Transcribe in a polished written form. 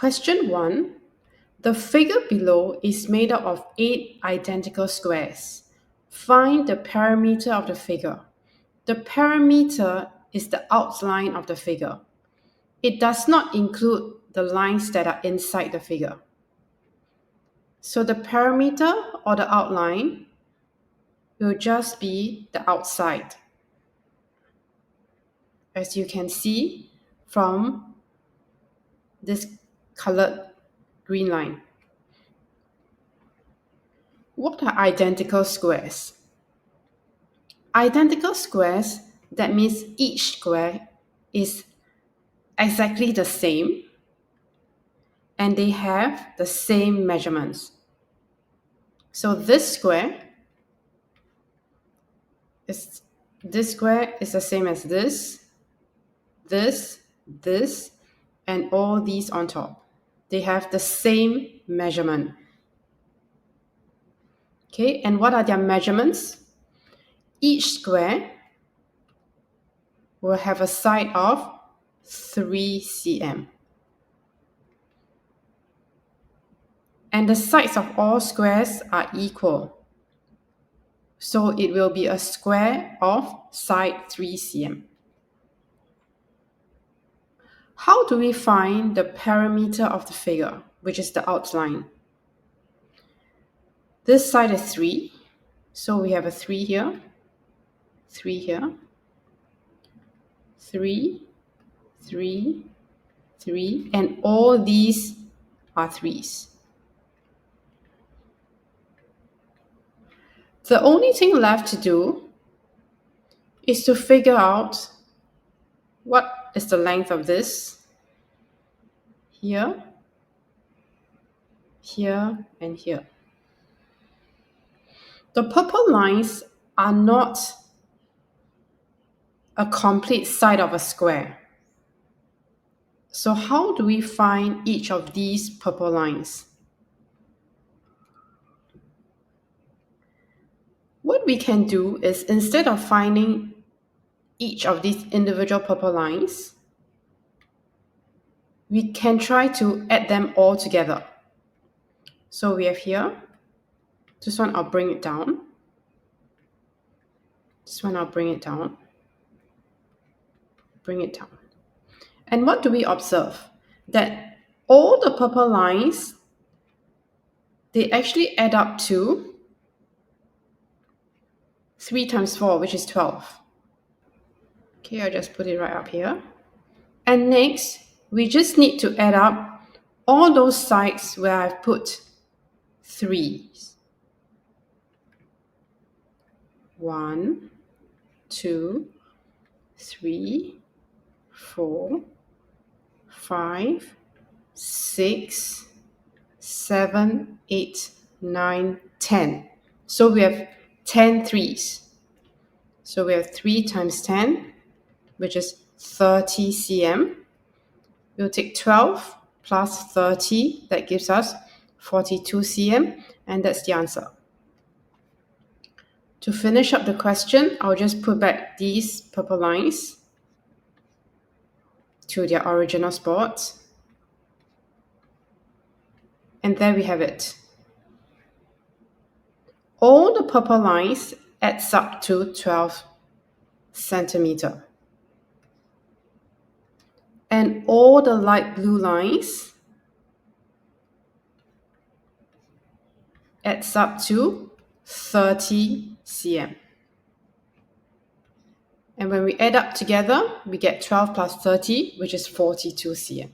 Question 1. The figure below is made up of 8 identical squares. Find the perimeter of the figure. The perimeter is the outline of the figure. It does not include the lines that are inside the figure. So the perimeter or the outline will just be the outside, as you can see from this colored green line. What are identical squares? Identical squares, that means each square is exactly the same and they have the same measurements. So this square is the same as this, and all these on top. They have the same measurement. Okay, and what are their measurements? Each square will have a side of 3 cm. And the sides of all squares are equal. So it will be a square of side 3 cm. How do we find the perimeter of the figure, which is the outline? This side is 3, so we have a 3 here, 3 here, 3, 3, 3, and all these are 3s. The only thing left to do is to figure out what is the length of this here, here, and here. The purple lines are not a complete side of a square. So how do we find each of these purple lines? What we can do is, instead of finding each of these individual purple lines, we can try to add them all together. So we have here, this one I'll bring it down. This one I'll bring it down. Bring it down. And what do we observe? That all the purple lines, they actually add up to 3 times 4, which is 12. Okay, I'll just put it right up here. And next, we just need to add up all those sides where I've put 3s. 1, 2, 3, 4, 5, 6, 7, 8, 9, 10. So we have 10 3s. So we have 3 times 10, which is 30 cm. We'll take 12 plus 30, that gives us 42 cm, and that's the answer. To finish up the question, I'll just put back these purple lines to their original spot. And there we have it. All the purple lines adds up to 12 centimeter. And all the light blue lines adds up to 30 cm. And when we add up together, we get 12 plus 30, which is 42 cm.